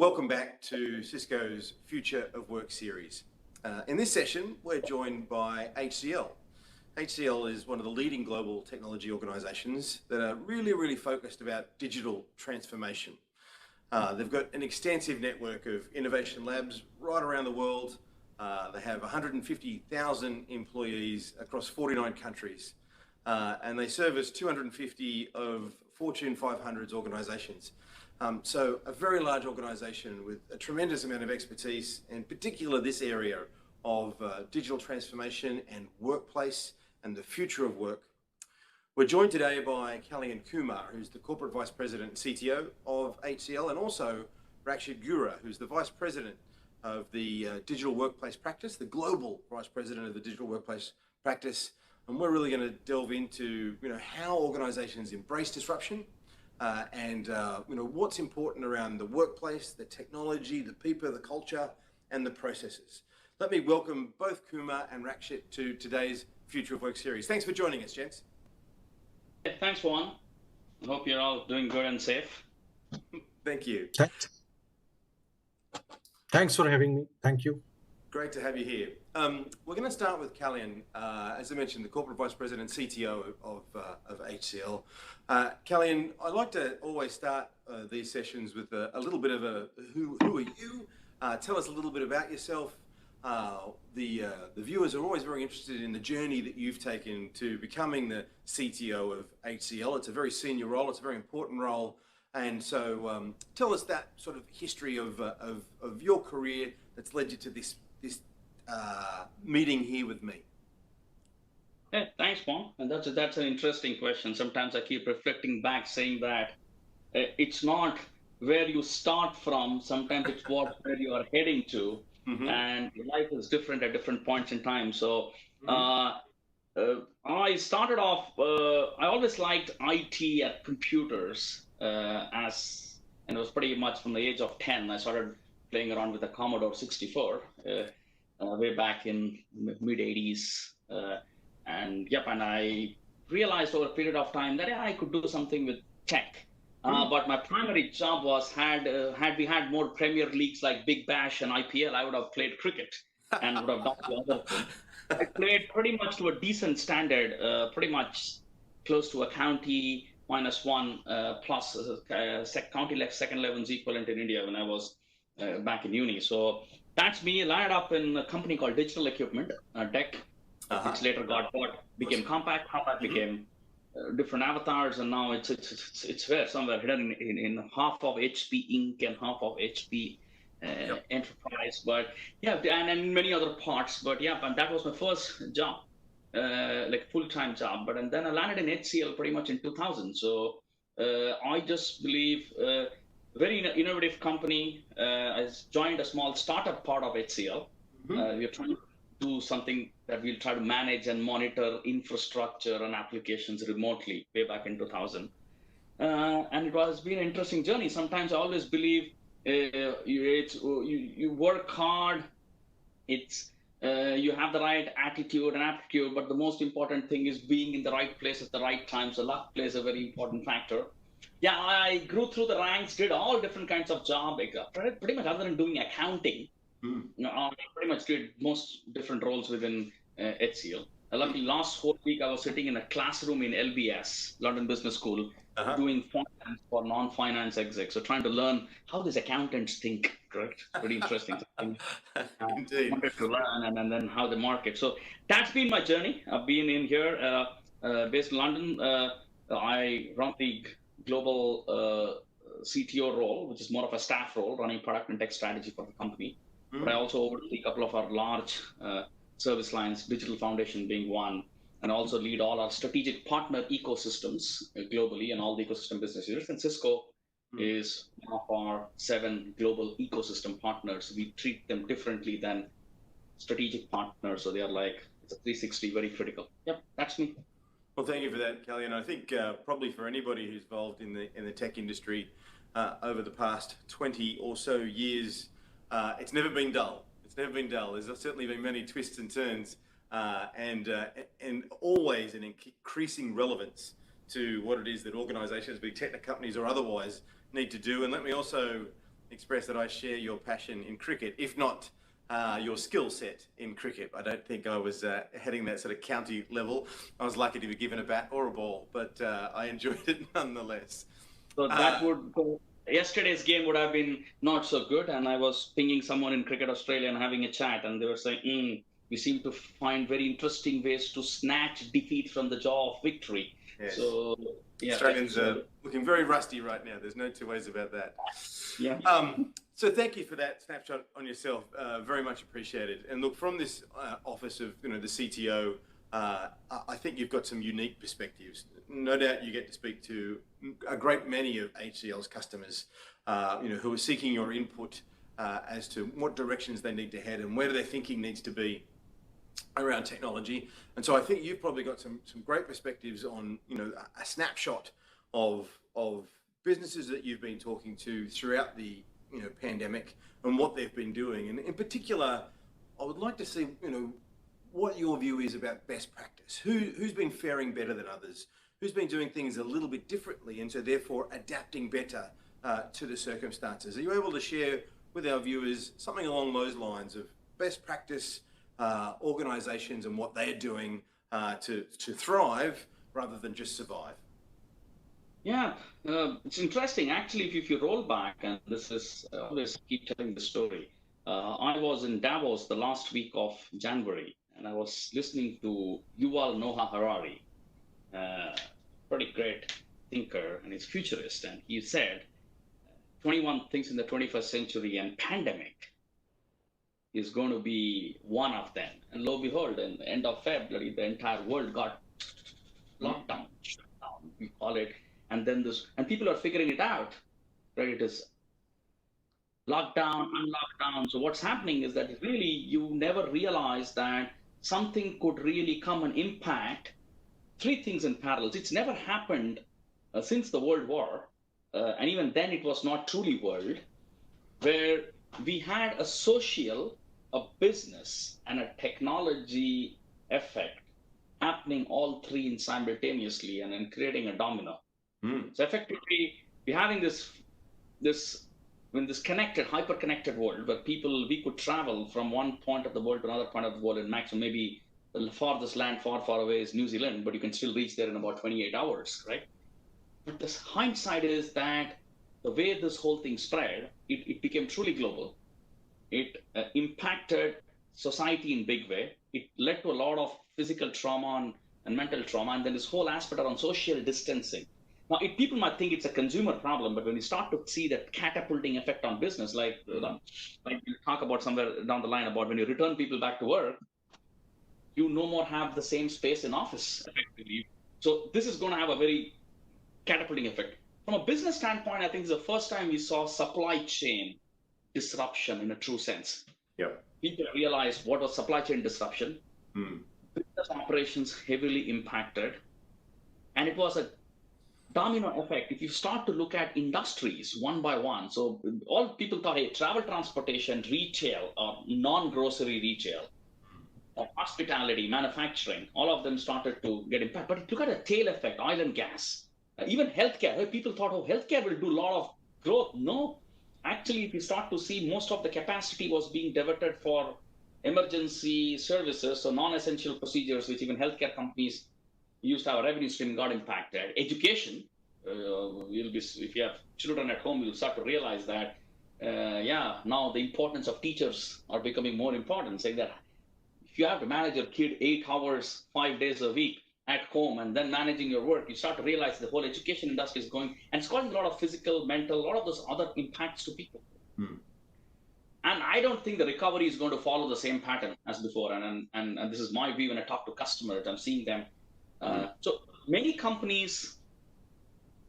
Welcome back to Cisco's Future of Work series. In this session, we're joined by HCL. HCL is one of the leading global technology organizations that are really focused about digital transformation. They've got an extensive network of innovation labs right around the world. They have 150,000 employees across 49 countries, and they service 250 of Fortune 500's organizations. So a very large organization with a tremendous amount of expertise, in particular this area of digital transformation and workplace and the future of work. We're joined today by Kalyan Kumar, who's the Corporate Vice President and CTO of HCL, and also Rakshit Gura, who's the Vice President of the Digital Workplace Practice, the Global Vice President of the Digital Workplace Practice. And we're really going to delve into how organizations embrace disruption, and what's important around the workplace, the technology, the people, the culture, and the processes. Let me welcome both Kumar and Rakshit to today's Future of Work series. Thanks for joining us, gents. Thanks, Juan. I hope you're all doing good and safe. Thank you. Thanks for having me. Thank you. Great to have you here. We're going to start with Kalyan, as I mentioned, the Corporate Vice President and CTO of HCL. Kalyan, I like to always start these sessions with a little bit of a who are you? Tell us a little bit about yourself. The viewers are always very interested in the journey that you've taken to becoming the CTO of HCL. It's a very senior role. It's a very important role. And so tell us that sort of history of your career that's led you to this meeting here with me. Yeah, thanks, Juan. And that's an interesting question. Sometimes I keep reflecting back, saying that it's not where you start from. Sometimes it's where you are heading to. Mm-hmm. And life is different at different points in time. So I started off, I always liked IT at computers, and it was pretty much from the age of 10. I started playing around with the Commodore 64 way back in mid 80s. And I realized over a period of time that I could do something with tech. But my primary job was, had we had more Premier Leagues like Big Bash and IPL, I would have played cricket and would have done the other thing. I played pretty much to a decent standard, pretty much close to a county -1 plus county second level's equivalent in India when I was back in uni. So that's me. Landed up in a company called Digital Equipment, DEC, which later became Compact. Compact became different avatars, and now it's where somewhere hidden in half of HP Inc. and half of HP Enterprise. But and many other parts. But and that was my first job, like full-time job. And then I landed in HCL pretty much in 2000. So I just believe very innovative company. I joined a small startup part of HCL. We're trying to do something that we'll try to manage and monitor infrastructure and applications remotely way back in 2000. And it has been an interesting journey. Sometimes I always believe you work hard, you have the right attitude and aptitude, but the most important thing is being in the right place at the right time. So luck plays a very important factor. I grew through the ranks, did all different kinds of jobs, pretty much other than doing accounting. I pretty much did most different roles within HCL. Luckily, last whole week I was sitting in a classroom in LBS, London Business School, doing finance for non-finance execs. So trying to learn how these accountants think, correct? Pretty interesting. Indeed. Wanted to learn and then how the market. So that's been my journey. I've been in here, based in London. I run the global CTO role, which is more of a staff role, running product and tech strategy for the company. But I also oversee a couple of our large service lines, Digital Foundation being one, and also lead all our strategic partner ecosystems globally and all the ecosystem business units. And Cisco is one of our 7 global ecosystem partners. We treat them differently than strategic partners. So they are like, it's a 360, very critical. That's me. Well, thank you for that, Kalyan. I think probably for anybody who's involved in the tech industry over the past 20 or so years, it's never been dull. It's never been dull. There's certainly been many twists and turns, and always an increasing relevance to what it is that organizations, big tech companies or otherwise, need to do. And let me also express that I share your passion in cricket, if not your skill set in cricket. I don't think I was heading that sort of county level. I was lucky to be given a bat or a ball, but I enjoyed it nonetheless. So that would yesterday's game would have been not so good, and I was pinging someone in Cricket Australia and having a chat, and they were saying, "We seem to find very interesting ways to snatch defeat from the jaw of victory." Yes. So yeah, Australians are looking very rusty right now. There's no two ways about that. Yeah. So thank you for that snapshot on yourself. Very much appreciated. And look, from this office of the CTO, I think you've got some unique perspectives. No doubt you get to speak to a great many of HCL's customers, who are seeking your input as to what directions they need to head and where their thinking needs to be around technology. And so I think you've probably got some great perspectives on, a snapshot of businesses that you've been talking to throughout the pandemic and what they've been doing. And in particular, I would like to see, what your view is about best practice. Who's been faring better than others? Who's been doing things a little bit differently and so therefore adapting better to the circumstances? Are you able to share with our viewers something along those lines of best practice, organizations and what they're doing to thrive rather than just survive? Yeah, it's interesting. Actually, if you roll back, and this is I always keep telling the story. I was in Davos the last week of January, and I was listening to Yuval Noah Harari, pretty great thinker, and he's futurist, and he said 21 things in the 21st century, and pandemic is going to be one of them. And lo and behold, in the end of February, the entire world got locked down, shut down, we call it. And then and people are figuring it out, right? It is lockdown, unlockdown. So what's happening is that really you never realize that something could really come and impact three things in parallel. It's never happened since the World War, and even then it was not truly world, where we had a social, a business, and a technology effect happening all three in simultaneously and then creating a domino. So effectively, we're having this connected, hyper-connected world where we could travel from one point of the world to another point of the world in maximum, maybe the farthest land far, far away is New Zealand, but you can still reach there in about 28 hours, right? But this hindsight is that the way this whole thing spread, it became truly global. It impacted society in big way. It led to a lot of physical trauma and mental trauma, and then this whole aspect around social distancing. Now, people might think it's a consumer problem, but when you start to see that catapulting effect on business, like you talk about somewhere down the line about when you return people back to work, you no more have the same space in office, effectively. So this is going to have a very catapulting effect. From a business standpoint, I think it's the first time we saw supply chain disruption in a true sense. Yep. People realized what was supply chain disruption. Business operations heavily impacted. And it was a domino effect. If you start to look at industries one by one, so all people thought, hey, travel, transportation, retail, or non-grocery retail, hospitality, manufacturing, all of them started to get impacted. But look at the tail effect, oil and gas, even healthcare. People thought, oh, healthcare will do a lot of growth. No, actually, if you start to see, most of the capacity was being diverted for emergency services, so non-essential procedures, which even healthcare companies used to have a revenue stream, got impacted. Education, if you have children at home, you'll start to realize that, now the importance of teachers are becoming more important, saying that if you have to manage your kid 8 hours, 5 days a week at home, and then managing your work, you start to realize the whole education industry is going, and it's causing a lot of physical, mental, a lot of those other impacts to people. And I don't think the recovery is going to follow the same pattern as before. And this is my view when I talk to customers, I'm seeing them. So many companies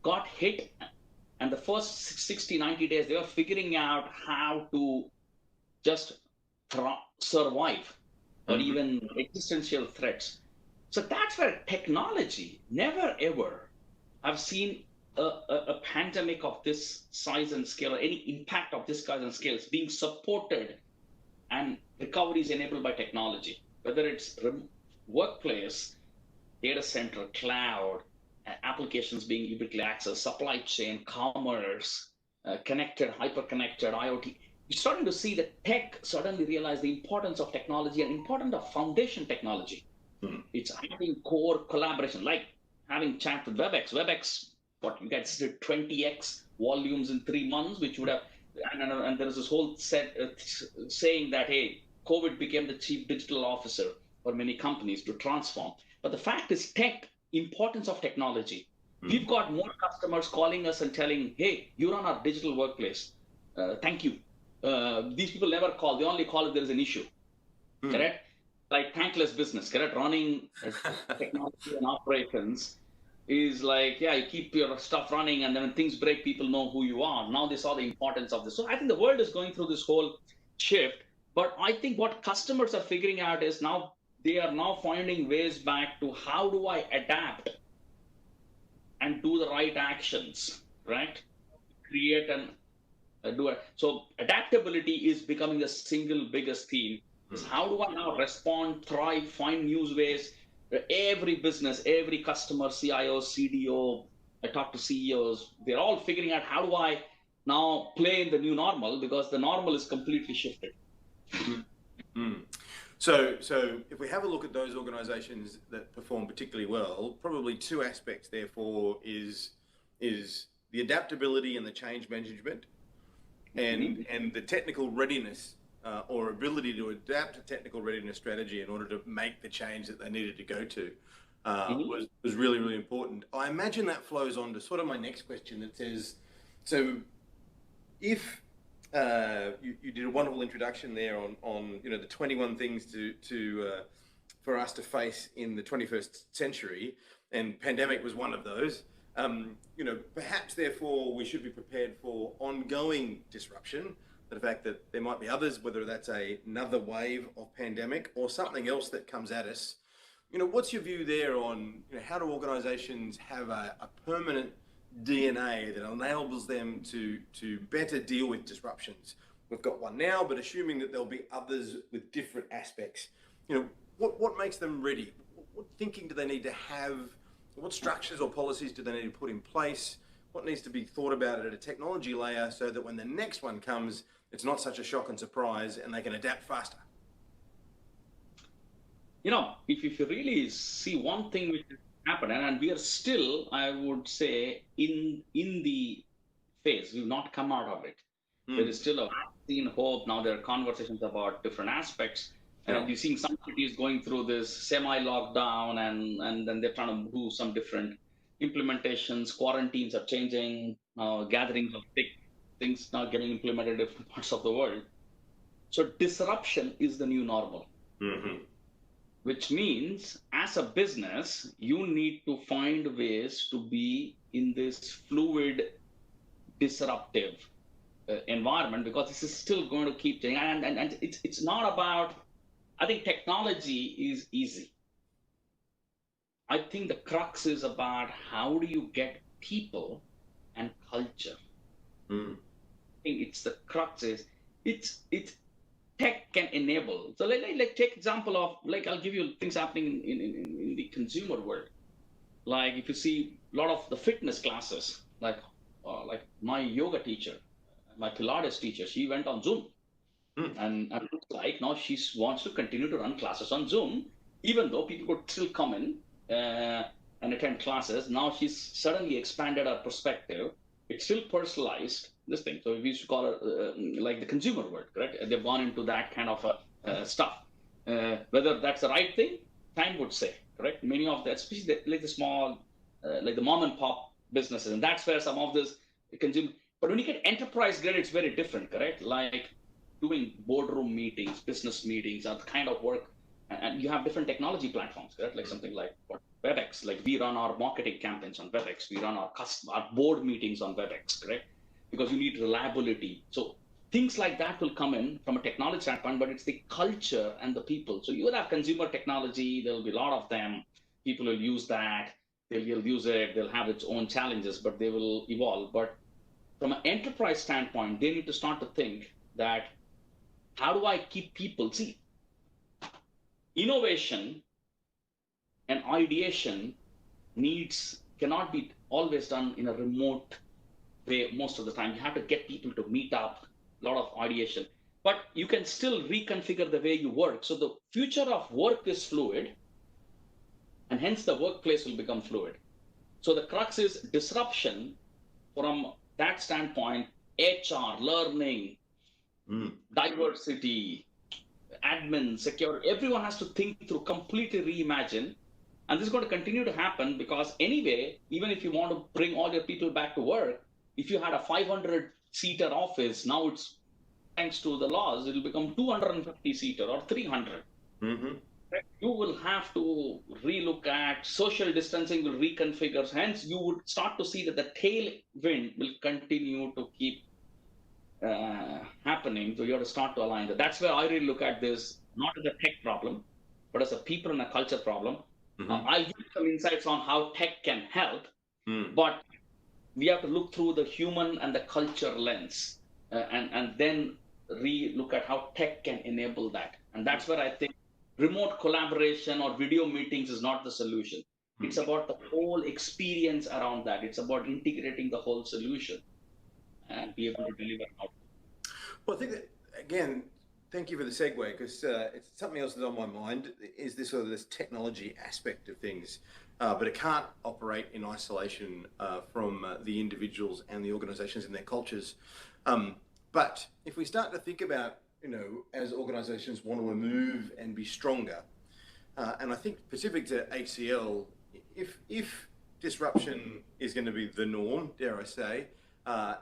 got hit, and the first 60, 90 days, they were figuring out how to just survive or even existential threats. So that's where technology, never ever I've seen a pandemic of this size and scale, or any impact of this size and scale is being supported and recovery is enabled by technology, whether it's workplace, data center, cloud, applications being ubiquitously accessed, supply chain, commerce, connected, hyper-connected, IoT. You're starting to see that tech suddenly realize the importance of technology and importance of foundation technology. It's having core collaboration, like having chat with WebEx. WebEx, what you guys did 20x volumes in 3 months, which would have, and there is this whole set saying that, hey, COVID became the chief digital officer for many companies to transform. But the fact is, tech, importance of technology. We've got more customers calling us and telling, hey, you run our digital workplace. Thank you. These people never call. They only call if there is an issue. Correct? Like thankless business, correct? Running technology and operations is like, yeah, you keep your stuff running, and then when things break, people know who you are. Now they saw the importance of this. So I think the world is going through this whole shift. But I think what customers are figuring out is now they are now finding ways back to how do I adapt and do the right actions, right? Create and do it. So adaptability is becoming the single biggest theme. Is how do I now respond, thrive, find new ways? Every business, every customer, CIO, CDO, I talk to CEOs, they're all figuring out how do I now play in the new normal, because the normal is completely shifted. So if we have a look at those organizations that perform particularly well, probably two aspects therefore is the adaptability and the change management and the technical readiness or ability to adapt a technical readiness strategy in order to make the change that they needed to go to was really, really important. I imagine that flows on to sort of my next question that says, so if you did a wonderful introduction there on the 21 things for us to face in the 21st century, and pandemic was one of those. Perhaps therefore we should be prepared for ongoing disruption. The fact that there might be others, whether that's another wave of pandemic or something else that comes at us. What's your view there on how do organizations have a permanent DNA that enables them to better deal with disruptions? We've got one now, but assuming that there'll be others with different aspects, what makes them ready? What thinking do they need to have? What structures or policies do they need to put in place? What needs to be thought about at a technology layer so that when the next one comes, it's not such a shock and surprise and they can adapt faster? If you really see one thing which is happening, and we are still, I would say, in the phase, we've not come out of it. There is still a vaccine hope. Now there are conversations about different aspects. And you're seeing some cities going through this semi-lockdown, and then they're trying to do some different implementations. Quarantines are changing. Gatherings of big things now getting implemented in different parts of the world. So disruption is the new normal. Which means as a business, you need to find ways to be in this fluid, disruptive environment, because this is still going to keep changing. And it's not about, I think technology is easy. I think the crux is about how do you get people and culture. I think it's the crux is, it's tech can enable. So like take example of, I'll give you things happening in the consumer world. Like if you see a lot of the fitness classes, like my yoga teacher, my Pilates teacher, she went on Zoom. And it looks like now she wants to continue to run classes on Zoom, even though people could still come in and attend classes. Now she's suddenly expanded her perspective. It's still personalized, this thing. So we used to call it like the consumer world, correct? They've gone into that kind of stuff. Whether that's the right thing, time would say, correct? Many of that, especially like the small, like the mom and pop businesses, and that's where some of this consumer. But when you get enterprise grade, it's very different, correct? Like doing boardroom meetings, business meetings, are the kind of work, and you have different technology platforms, correct? Like something like WebEx, like we run our marketing campaigns on WebEx, we run our board meetings on WebEx, correct? Because you need reliability. So things like that will come in from a technology standpoint, but it's the culture and the people. So you will have consumer technology, there'll be a lot of them, people will use that, they'll use it, they'll have its own challenges, but they will evolve. But from an enterprise standpoint, they need to start to think that, how do I keep people? See, innovation and ideation cannot be always done in a remote way most of the time. You have to get people to meet up, a lot of ideation. But you can still reconfigure the way you work. So the future of work is fluid, and hence the workplace will become fluid. So the crux is disruption from that standpoint, HR, learning, diversity, admin, security, everyone has to think through, completely reimagine. And this is going to continue to happen because anyway, even if you want to bring all your people back to work, if you had a 500-seater office, now it's, thanks to the laws, it'll become 250-seater or 300. Mm-hmm. You will have to relook at social distancing, will reconfigure. Hence, you would start to see that the tailwind will continue to keep happening. So you have to start to align that. That's where I really look at this, not as a tech problem, but as a people and a culture problem. I'll give some insights on how tech can help, but we have to look through the human and the culture lens, and then re-look at how tech can enable that. And that's where I think remote collaboration or video meetings is not the solution. It's about the whole experience around that. It's about integrating the whole solution and be able to deliver output. Well, I think that, again, thank you for the segue, because it's something else that's on my mind is this sort of this technology aspect of things, but it can't operate in isolation from the individuals and the organizations and their cultures. But if we start to think about, as organizations want to move and be stronger, and I think specific to HCL, if disruption is going to be the norm, dare I say,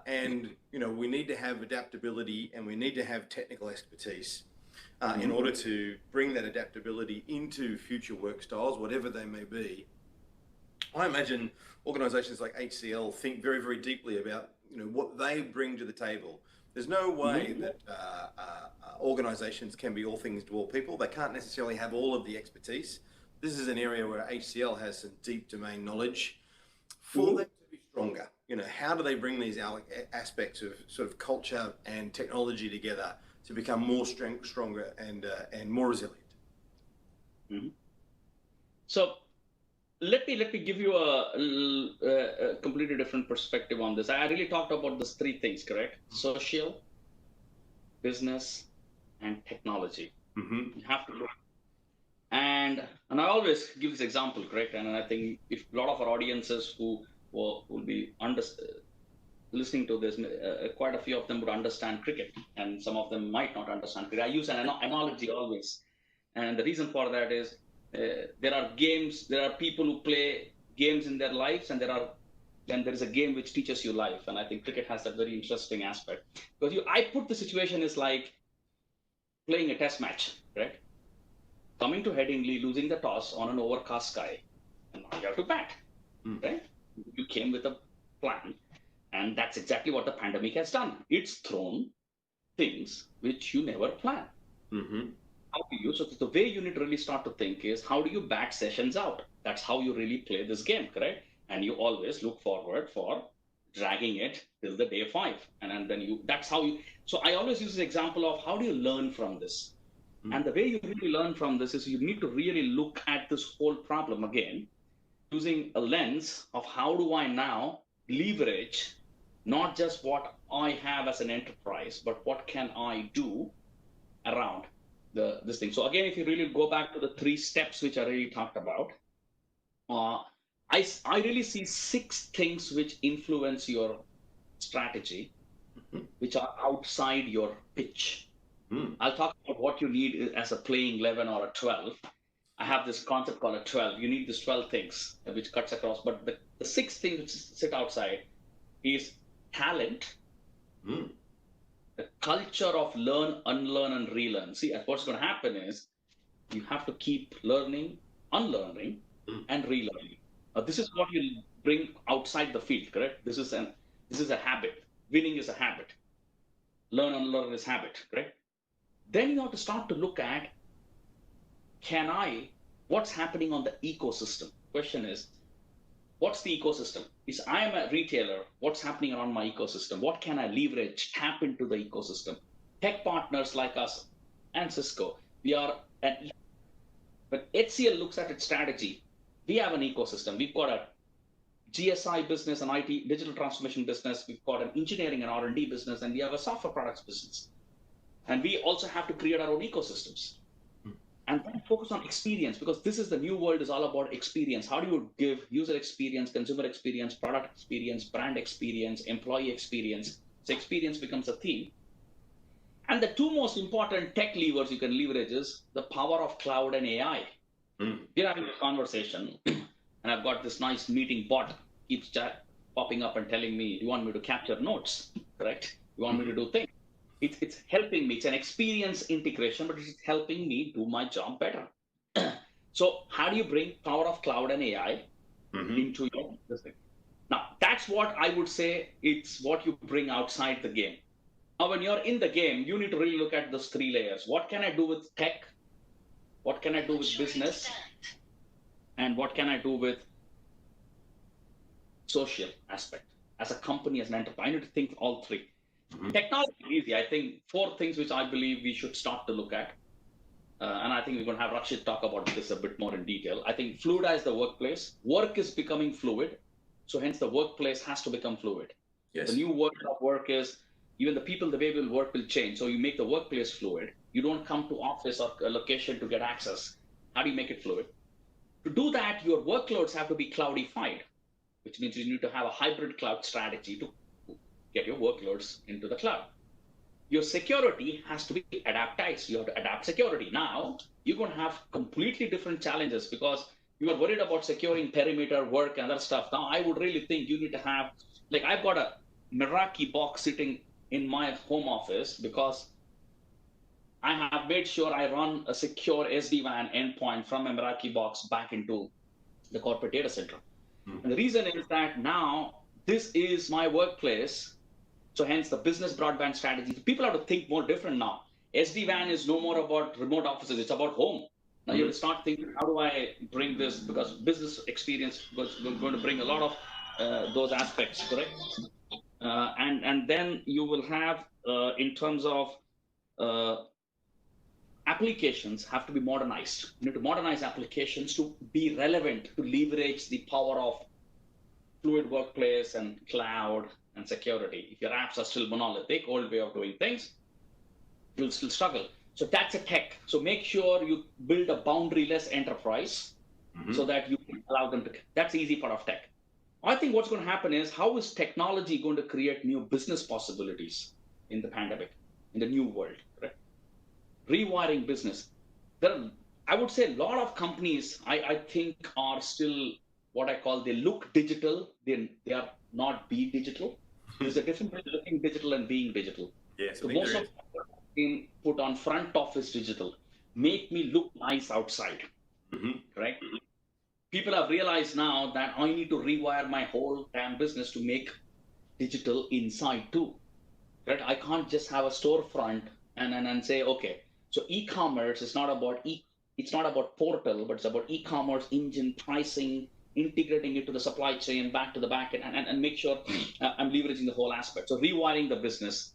and we need to have adaptability and we need to have technical expertise in order to bring that adaptability into future work styles, whatever they may be. I imagine organizations like HCL think very, very deeply about what they bring to the table. There's no way that organizations can be all things to all people. They can't necessarily have all of the expertise. This is an area where HCL has some deep domain knowledge. For them to be stronger, how do they bring these aspects of sort of culture and technology together to become more stronger and more resilient? So let me give you a completely different perspective on this. I really talked about these three things, correct? Social, business, and technology. You have to look. And I always give this example, correct? And I think if a lot of our audiences who will be listening to this, quite a few of them would understand cricket, and some of them might not understand cricket. I use an analogy always, and the reason for that is there are games, there are people who play games in their lives, and there is a game which teaches you life, and I think cricket has that very interesting aspect. Because I put the situation is like playing a test match, right? Coming to Headingley, losing the toss on an overcast sky, and now you have to bat, right? You came with a plan, and that's exactly what the pandemic has done. It's thrown things which you never planned. How do you? So the way you need to really start to think is, how do you bat sessions out? That's how you really play this game, correct? And you always look forward for dragging it till the day 5, and then that's how you. So I always use the example of how do you learn from this? And the way you really learn from this is you need to really look at this whole problem again, using a lens of how do I now leverage not just what I have as an enterprise, but what can I do around this thing. So again, if you really go back to the 3 steps which I really talked about, I really see 6 things which influence your strategy, which are outside your pitch. I'll talk about what you need as a playing 11 or a 12. I have this concept called a 12. You need these 12 things which cuts across, but the 6 things which sit outside is talent, the culture of learn, unlearn, and relearn. See, what's going to happen is you have to keep learning, unlearning, and relearning. This is what you bring outside the field, correct? This is a habit. Winning is a habit. Learn, unlearn is habit, correct? Then you have to start to look at, what's happening on the ecosystem? Question is, what's the ecosystem? I am a retailer. What's happening around my ecosystem? What can I leverage, tap into the ecosystem? Tech partners like us and Cisco, when HCL looks at its strategy, we have an ecosystem. We've got a GSI business, an IT digital transformation business. We've got an engineering and R&D business, and we have a software products business. And we also have to create our own ecosystems. And then focus on experience, because this is the new world is all about experience. How do you give user experience, consumer experience, product experience, brand experience, employee experience? So experience becomes a theme. And the two most important tech levers you can leverage is the power of cloud and AI. We're having a conversation, and I've got this nice meeting bot keeps popping up and telling me, you want me to capture notes, correct? You want me to do things. It's helping me. It's an experience integration, but it's helping me do my job better. So how do you bring power of cloud and AI into your business? Now, that's what I would say it's what you bring outside the game. Now, when you're in the game, you need to really look at those three layers. What can I do with tech? What can I do with business? And what can I do with social aspect? As a company, as an enterprise, I need to think all three. Technology is easy. I think four things which I believe we should start to look at. And I think we're going to have Rakshit talk about this a bit more in detail. I think fluidize the workplace. Work is becoming fluid. So hence the workplace has to become fluid. Yes. The new world of work is even the people, the way we'll work will change. So you make the workplace fluid. You don't come to office or a location to get access. How do you make it fluid? To do that, your workloads have to be cloudified, which means you need to have a hybrid cloud strategy to get your workloads into the cloud. Your security has to be adaptized. You have to adapt security. Now, you're going to have completely different challenges because you are worried about securing perimeter work and other stuff. Now, I would really think you need to have, like I've got a Meraki box sitting in my home office because I have made sure I run a secure SD-WAN endpoint from a Meraki box back into the corporate data center. And the reason is that now this is my workplace. So hence the business broadband strategy. People have to think more different now. SD-WAN is no more about remote offices. It's about home. Now you have to start thinking, how do I bring this? Because business experience was going to bring a lot of those aspects, correct? And then you will have, in terms of applications have to be modernized. You need to modernize applications to be relevant, to leverage the power of fluid workplace and cloud and security. If your apps are still monolithic, old way of doing things, you'll still struggle. So that's a tech. So make sure you build a boundaryless enterprise so that you can allow them to, that's the easy part of tech. I think what's going to happen is, how is technology going to create new business possibilities in the pandemic, in the new world, right? Rewiring business. I would say a lot of companies, I think, are still what I call, they look digital, they are not be digital. There's a difference between looking digital and being digital. Yes, so most of them put on front office digital, make me look nice outside, right? People have realized now that I need to rewire my whole damn business to make digital inside too, right? I can't just have a storefront and say, okay, so e-commerce is not about it's not about portal, but it's about e-commerce engine pricing, integrating it to the supply chain, back to the back end, and make sure I'm leveraging the whole aspect. So rewiring the business.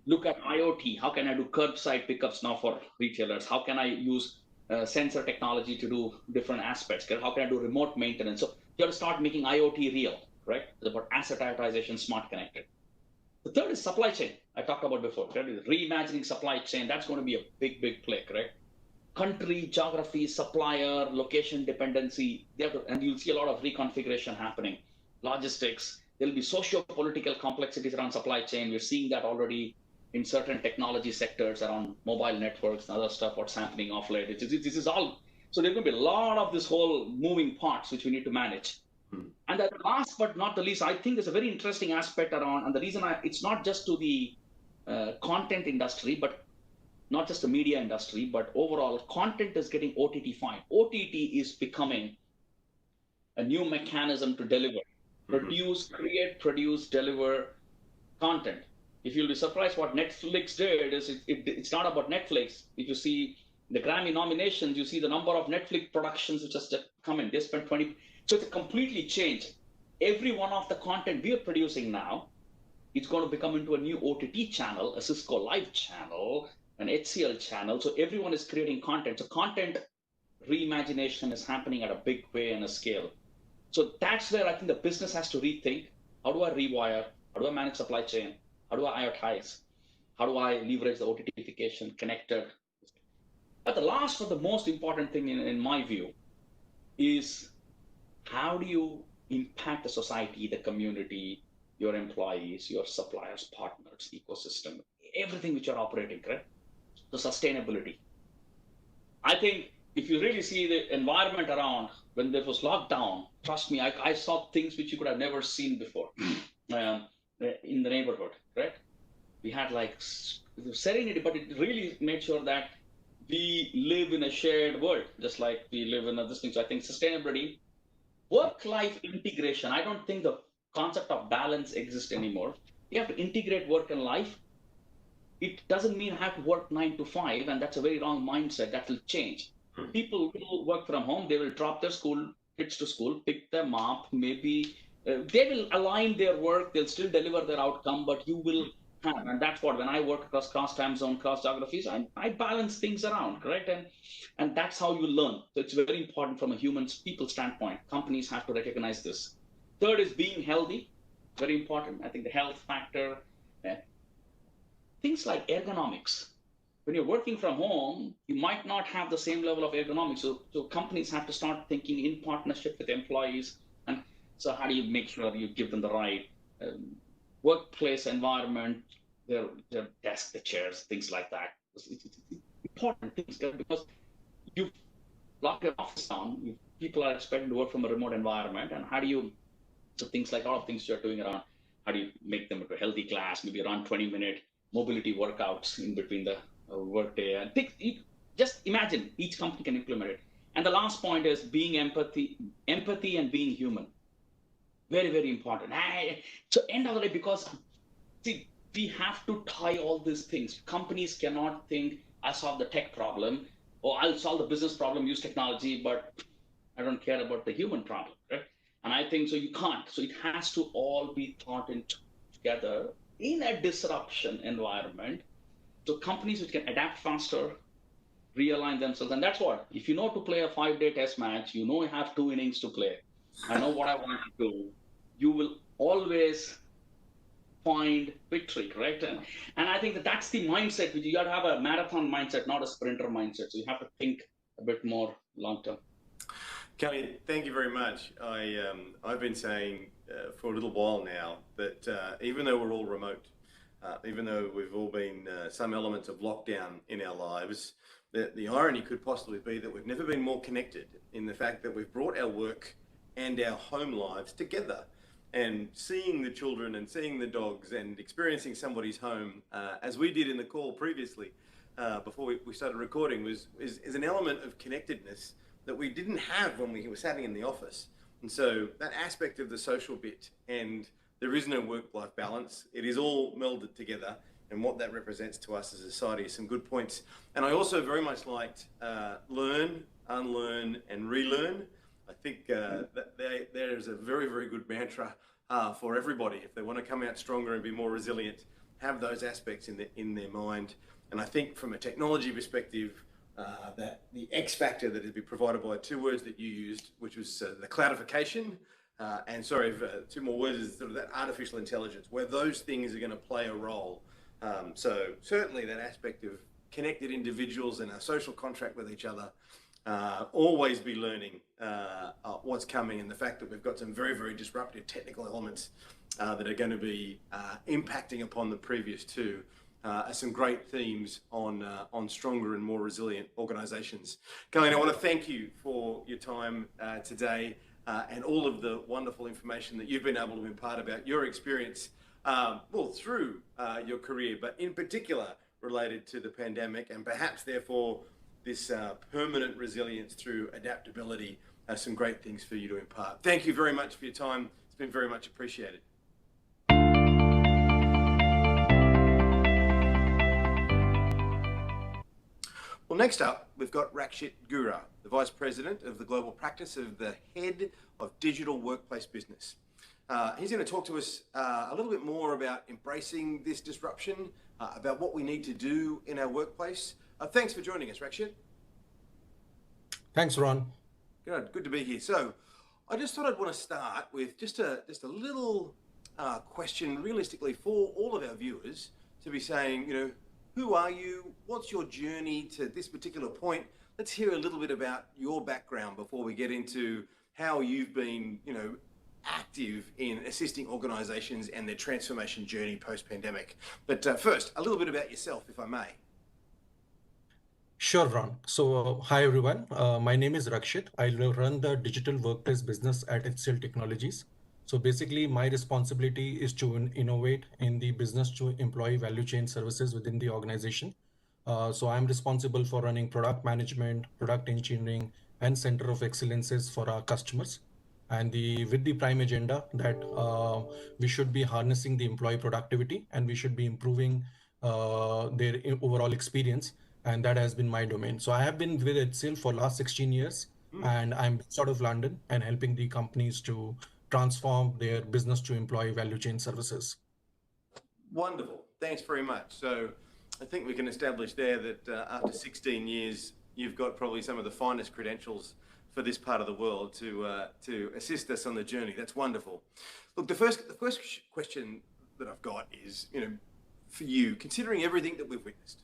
Look at IoT. How can I do curbside pickups now for retailers? How can I use sensor technology to do different aspects? How can I do remote maintenance? So you have to start making IoT real, right? It's about asset prioritization, smart connected. The third is supply chain. I talked about before, right? Reimagining supply chain. That's going to be a big, big play, correct? Country, geography, supplier, location dependency, and you'll see a lot of reconfiguration happening. Logistics, there'll be socio-political complexities around supply chain. We're seeing that already in certain technology sectors around mobile networks and other stuff, what's happening off late. This is all, so there's going to be a lot of this whole moving parts which we need to manage. And then last but not the least, I think there's a very interesting aspect around, and the reason it's not just to the content industry, but not just the media industry, but overall content is getting OTT-fied. OTT is becoming a new mechanism to deliver, produce, create, produce, deliver content. If you'll be surprised what Netflix did is it's not about Netflix. If you see the Grammy nominations, you see the number of Netflix productions which just come in. They spent 20. So it's a completely changed. Every one of the content we are producing now, it's going to become into a new OTT channel, a Cisco Live channel, an HCL channel. So everyone is creating content. So content reimagination is happening at a big way and a scale. So that's where I think the business has to rethink, how do I rewire? How do I manage supply chain? How do I IoTize? How do I leverage the OTTification connected? But the last or the most important thing in my view is how do you impact the society, the community, your employees, your suppliers, partners, ecosystem, everything which you're operating, correct? So sustainability. I think if you really see the environment around when there was lockdown, trust me, I saw things which you could have never seen before in the neighborhood, right? We had like serenity, but it really made sure that we live in a shared world, just like we live in this thing. So I think sustainability, work-life integration. I don't think the concept of balance exists anymore. You have to integrate work and life. It doesn't mean I have to work 9 to 5, and that's a very wrong mindset. That will change. People will work from home. They will drop their kids to school, pick them up. Maybe they will align their work. They'll still deliver their outcome, but you will have, and that's what when I work across cross time zone, cross geographies, I balance things around, correct? And that's how you learn. So it's very important from a people standpoint. Companies have to recognize this. Third is being healthy. Very important. I think the health factor. Things like ergonomics. When you're working from home, you might not have the same level of ergonomics. So companies have to start thinking in partnership with employees. And so how do you make sure you give them the right workplace environment, their desk, the chairs, things like that. It's important things because you lock your office down, people are expected to work from a remote environment. And how do you, so things like all of things you're doing around, how do you make them into a healthy class, maybe around 20-minute mobility workouts in between the workday, and just imagine each company can implement it. And the last point is being empathy and being human. Very, very important. So end of the day, because see, we have to tie all these things. Companies cannot think I solve the tech problem or I'll solve the business problem, use technology, but I don't care about the human problem, right? And I think so you can't. So it has to all be thought in together in a disruption environment. So companies which can adapt faster, realign themselves. And that's what, if you know to play a 5-day test match, you know you have 2 innings to play. I know what I want to do. You will always find victory, correct? And I think that's the mindset. You got to have a marathon mindset, not a sprinter mindset. So you have to think a bit more long term. Kelly, thank you very much. I've been saying for a little while now that even though we're all remote, even though we've all been some elements of lockdown in our lives, the irony could possibly be that we've never been more connected in the fact that we've brought our work and our home lives together. And seeing the children and seeing the dogs and experiencing somebody's home, as we did in the call previously, before we started recording, is an element of connectedness that we didn't have when we were sitting in the office. And so that aspect of the social bit, and there is no work-life balance, it is all melded together, and what that represents to us as a society is some good points. And I also very much liked learn, unlearn, and relearn. I think that there is a very, very good mantra for everybody. If they want to come out stronger and be more resilient, have those aspects in their mind. And I think from a technology perspective, that the X factor that has been provided by 2 words that you used, which was the cloudification, and sorry, 2 more words, is sort of that artificial intelligence, where those things are going to play a role. So certainly that aspect of connected individuals and our social contract with each other, always be learning what's coming, and the fact that we've got some very, very disruptive technical elements that are going to be impacting upon the previous 2 are some great themes on stronger and more resilient organisations. Colleen, I want to thank you for your time today and all of the wonderful information that you've been able to impart about your experience, well, through your career, but in particular related to the pandemic, and perhaps therefore this permanent resilience through adaptability. Some great things for you to impart. Thank you very much for your time. It's been very much appreciated. Well, next up, we've got Rakshit Gura, the Vice President of the Global Practice of the Head of Digital Workplace Business. He's going to talk to us a little bit more about embracing this disruption, about what we need to do in our workplace. Thanks for joining us, Rakshit. Thanks, Ron. Good to be here. So, I just thought I'd want to start with just a little question, realistically, for all of our viewers to be saying, who are you? What's your journey to this particular point? Let's hear a little bit about your background before we get into how you've been, active in assisting organisations and their transformation journey post-pandemic. But first, a little bit about yourself, if I may. Sure, Ron. So, hi everyone. My name is Rakshit. I run the digital workplace business at HCL Technologies. So basically, my responsibility is to innovate in the business to employee value chain services within the organization. So I'm responsible for running product management, product engineering, and center of excellences for our customers. And with the prime agenda that we should be harnessing the employee productivity and we should be improving their overall experience. And that has been my domain. So I have been with HCL for last 16 years, and I'm based out of London and helping the companies to transform their business to employee value chain services. Wonderful. Thanks very much. So I think we can establish there that after 16 years, you've got probably some of the finest credentials for this part of the world to assist us on the journey. That's wonderful. Look, the first question that I've got is, for you, considering everything that we've witnessed,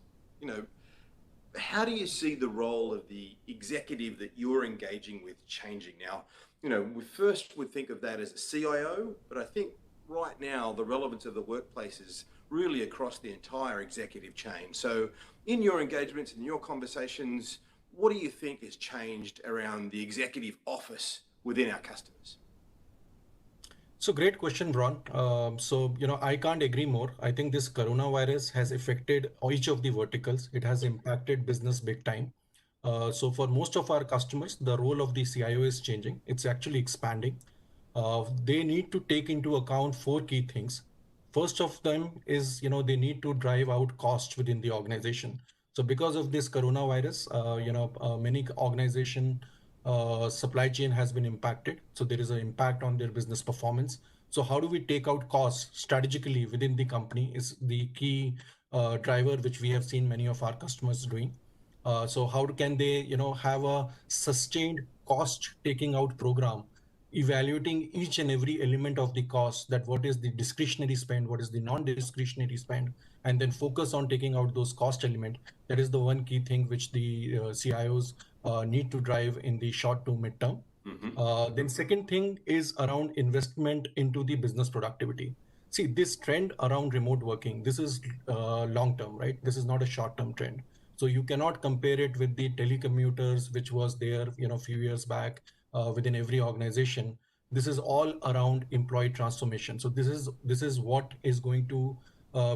how do you see the role of the executive that you're engaging with changing now? We first would think of that as a CIO, but I think right now the relevance of the workplace is really across the entire executive chain. So in your engagements and your conversations, what do you think has changed around the executive office within our customers? So great question, Ron. I can't agree more. I think this coronavirus has affected each of the verticals. It has impacted business big time. So for most of our customers, the role of the CIO is changing. It's actually expanding. They need to take into account four key things. First of them is, they need to drive out costs within the organization. So because of this coronavirus, many organization supply chain has been impacted. So there is an impact on their business performance. So how do we take out costs strategically within the company is the key driver, which we have seen many of our customers doing. So how can they, have a sustained cost taking out program, evaluating each and every element of the cost, that what is the discretionary spend, what is the non-discretionary spend, and then focus on taking out those cost element. That is the one key thing which the CIOs need to drive in the short to mid-term. Then second thing is around investment into the business productivity. See, this trend around remote working, this is long-term, right? This is not a short-term trend. So you cannot compare it with the telecommuters, which was there, a few years back within every organization. This is all around employee transformation. So this is what is going to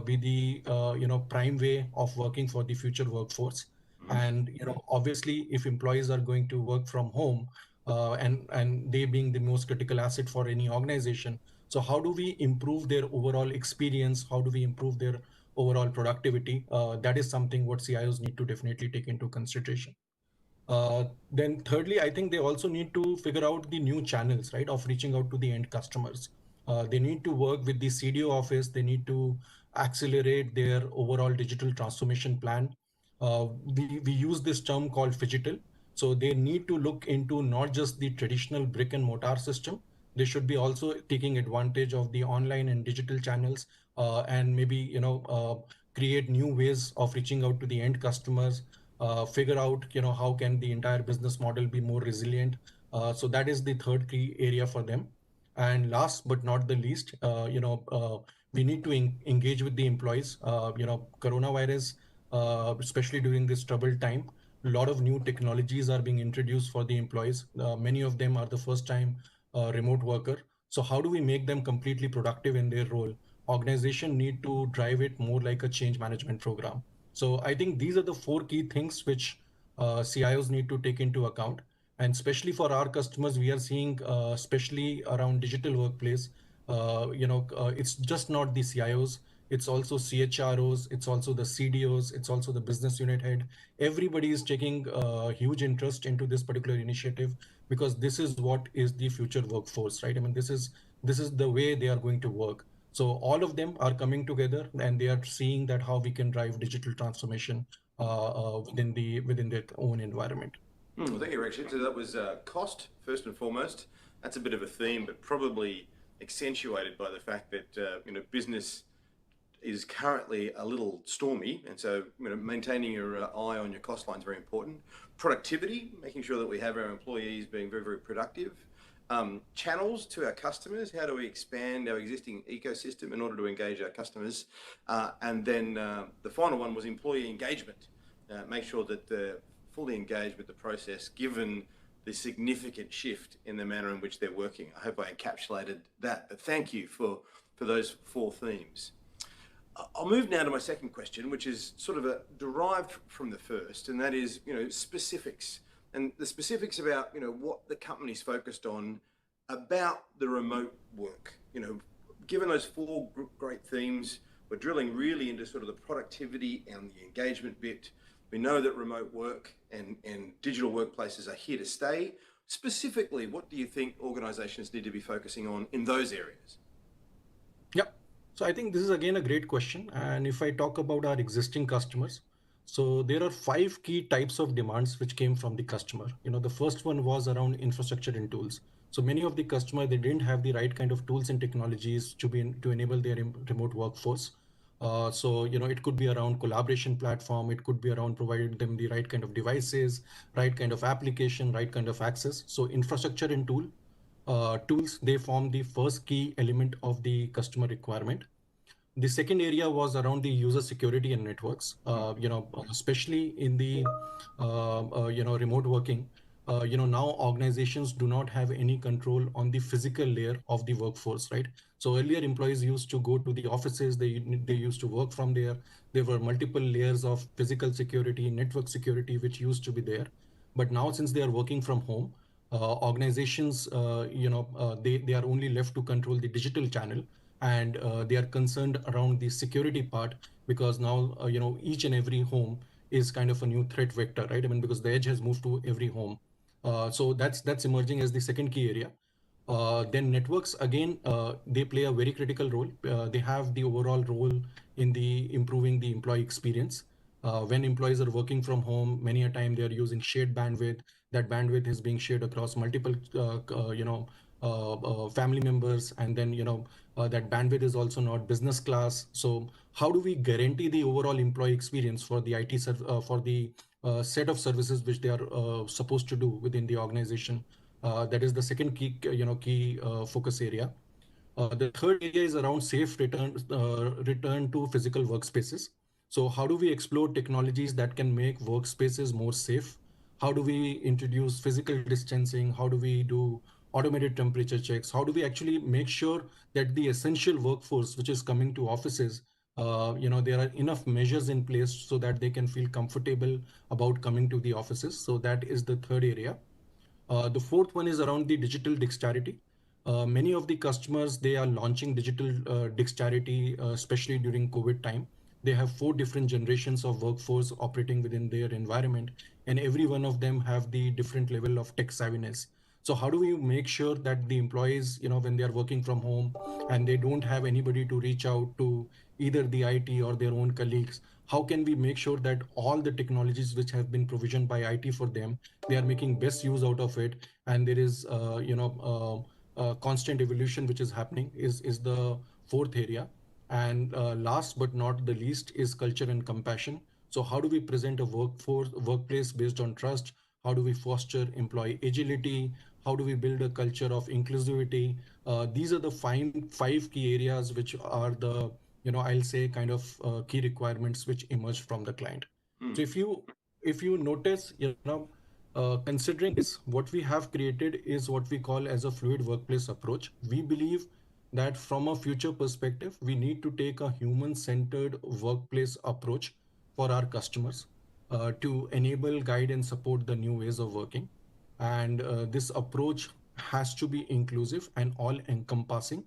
be the prime way of working for the future workforce. And obviously, if employees are going to work from home, and they being the most critical asset for any organization, so how do we improve their overall experience? How do we improve their overall productivity? That is something what CIOs need to definitely take into consideration. Then thirdly, I think they also need to figure out the new channels, right, of reaching out to the end customers. They need to work with the CDO office. They need to accelerate their overall digital transformation plan. We use this term called phygital. So they need to look into not just the traditional brick and mortar system. They should be also taking advantage of the online and digital channels, and maybe create new ways of reaching out to the end customers. Figure out how can the entire business model be more resilient. So that is the third key area for them. And last but not the least, we need to engage with the employees. Coronavirus, especially during this troubled time, a lot of new technologies are being introduced for the employees. Many of them are the first time remote worker. So how do we make them completely productive in their role? Organization need to drive it more like a change management program. So I think these are the four key things which CIOs need to take into account. And especially for our customers, we are seeing, especially around digital workplace, it's just not the CIOs, it's also CHROs, it's also the CDOs, it's also the business unit head. Everybody is taking huge interest into this particular initiative because this is what is the future workforce, right? I mean, this is the way they are going to work. So all of them are coming together and they are seeing that how we can drive digital transformation within their own environment. Well, thank you, Rakshit. So that was cost, first and foremost. That's a bit of a theme, but probably accentuated by the fact that business is currently a little stormy, and so maintaining your eye on your cost line is very important. Productivity, making sure that we have our employees being very, very productive. Channels to our customers, how do we expand our existing ecosystem in order to engage our customers? And then the final one was employee engagement. Make sure that they're fully engaged with the process, given the significant shift in the manner in which they're working. I hope I encapsulated that, but thank you for those 4 themes. I'll move now to my second question, which is sort of derived from the first, and that is, specifics. And the specifics about, what the company's focused on about the remote work. Given those 4 great themes, we're drilling really into sort of the productivity and the engagement bit. We know that remote work and digital workplaces are here to stay. Specifically, what do you think organizations need to be focusing on in those areas? Yeah. So I think this is again a great question. And if I talk about our existing customers, so there are 5 key types of demands which came from the customer. The first one was around infrastructure and tools. So many of the customers, they didn't have the right kind of tools and technologies to enable their remote workforce. So it could be around collaboration platform, it could be around providing them the right kind of devices, right kind of application, right kind of access. So infrastructure and tools, they form the first key element of the customer requirement. The second area was around the user security and networks, especially in the remote working. Now organizations do not have any control on the physical layer of the workforce, right? So earlier employees used to go to the offices, they used to work from there. There were multiple layers of physical security, network security, which used to be there. But now since they are working from home, organizations, they are only left to control the digital channel, and they are concerned around the security part, because now, each and every home is kind of a new threat vector, right? I mean, because the edge has moved to every home. So that's emerging as the second key area. Then networks, again, they play a very critical role. They have the overall role in the improving the employee experience. When employees are working from home, many a time they are using shared bandwidth. That bandwidth is being shared across multiple, family members, and then that bandwidth is also not business class. So how do we guarantee the overall employee experience for the for the set of services which they are supposed to do within the organization? That is the second key focus area. The third area is around safe return to physical workspaces. So how do we explore technologies that can make workspaces more safe? How do we introduce physical distancing? How do we do automated temperature checks? How do we actually make sure that the essential workforce which is coming to offices, there are enough measures in place so that they can feel comfortable about coming to the offices? So that is the third area. The fourth one is around the digital dexterity. Many of the customers, they are launching digital dexterity, especially during COVID time. They have 4 different generations of workforce operating within their environment, and every one of them have the different level of tech savviness. So how do we make sure that the employees, when they are working from home and they don't have anybody to reach out to, either the IT or their own colleagues, how can we make sure that all the technologies which have been provisioned by IT for them, they are making best use out of it, and there is constant evolution which is happening, is the fourth area. And last but not the least is culture and compassion. So how do we present a workplace based on trust? How do we foster employee agility? How do we build a culture of inclusivity? These are the five key areas which are the, I'll say kind of key requirements which emerge from the client. So if you notice, considering this, what we have created is what we call as a fluid workplace approach. We believe that from a future perspective, we need to take a human-centered workplace approach for our customers to enable, guide, and support the new ways of working. And this approach has to be inclusive and all-encompassing.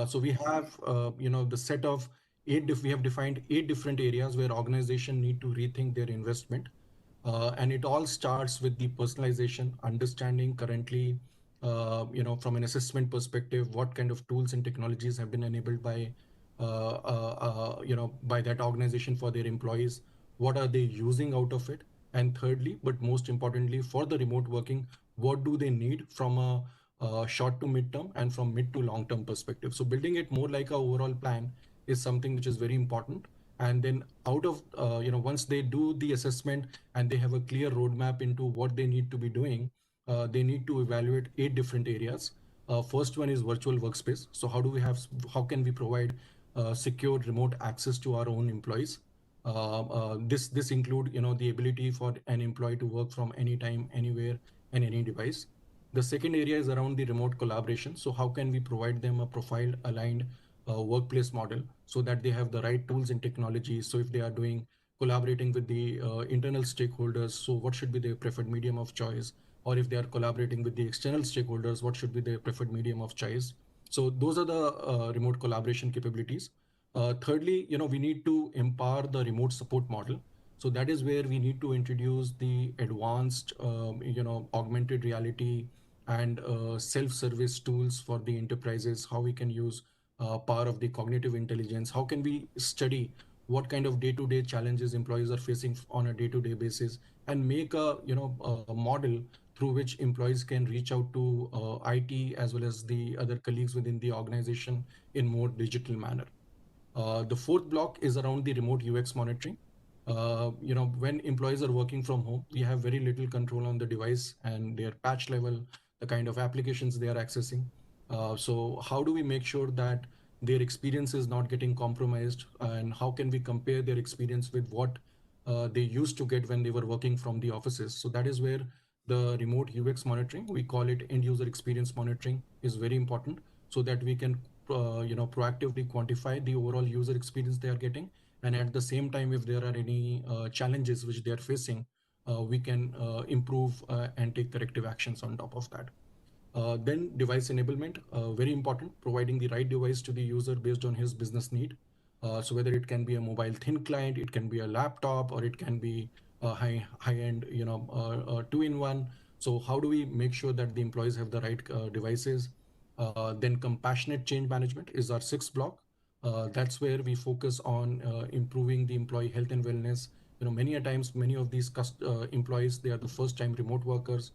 So we have, the set of we have defined 8 different areas where organizations need to rethink their investment. And it all starts with the personalization, understanding currently, from an assessment perspective, what kind of tools and technologies have been enabled by, by that organization for their employees. What are they using out of it? And thirdly, but most importantly, for the remote working, what do they need from a short to mid-term and from mid to long-term perspective. So building it more like a overall plan is something which is very important. And then out of, once they do the assessment and they have a clear roadmap into what they need to be doing, they need to evaluate 8 different areas. First one is virtual workspace. So how can we provide secure remote access to our own employees? This include, the ability for an employee to work from anytime, anywhere, and any device. The second area is around the remote collaboration. So how can we provide them a profile aligned workplace model so that they have the right tools and technologies? So if they are doing collaborating with the internal stakeholders, so what should be their preferred medium of choice? Or if they are collaborating with the external stakeholders, what should be their preferred medium of choice? So those are the remote collaboration capabilities. Thirdly, we need to empower the remote support model. So that is where we need to introduce the advanced, augmented reality and self-service tools for the enterprises, how we can use power of the cognitive intelligence, how can we study what kind of day-to-day challenges employees are facing on a day-to-day basis, and make a model through which employees can reach out to IT as well as the other colleagues within the organization in more digital manner. The fourth block is around the remote UX monitoring. When employees are working from home, we have very little control on the device and their patch level, the kind of applications they are accessing. So how do we make sure that their experience is not getting compromised, and how can we compare their experience with what they used to get when they were working from the offices? So that is where the remote UX monitoring, we call it end user experience monitoring, is very important, so that we can proactively quantify the overall user experience they are getting, and at the same time, if there are any challenges which they are facing, we can improve and take corrective actions on top of that. Then device enablement, very important, providing the right device to the user based on his business need. So whether it can be a mobile thin client, it can be a laptop, or it can be a high-end, two-in-one. So how do we make sure that the employees have the right devices? Then compassionate change management is our sixth block. That's where we focus on improving the employee health and wellness. Many a times, many of these employees, they are the first time remote workers.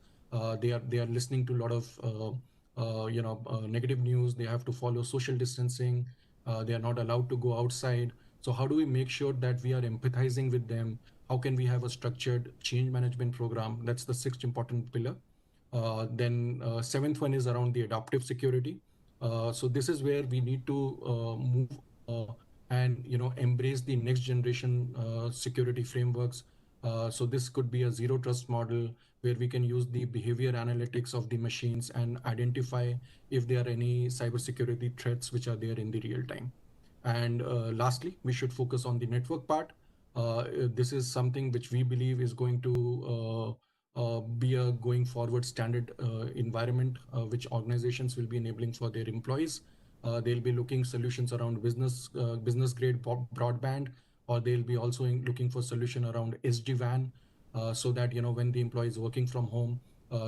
They are listening to a lot of negative news. They have to follow social distancing. They are not allowed to go outside. So how do we make sure that we are empathizing with them? How can we have a structured change management program? That's the sixth important pillar. Then seventh one is around the adaptive security. So this is where we need to move and embrace the next generation security frameworks. So this could be a zero trust model where we can use the behavior analytics of the machines and identify if there are any cybersecurity threats which are there in the real time. And lastly, we should focus on the network part. This is something which we believe is going to be a going forward standard environment which organizations will be enabling for their employees. They'll be looking solutions around business grade broadband, or they'll be also looking for solution around SD-WAN, so that when the employee is working from home,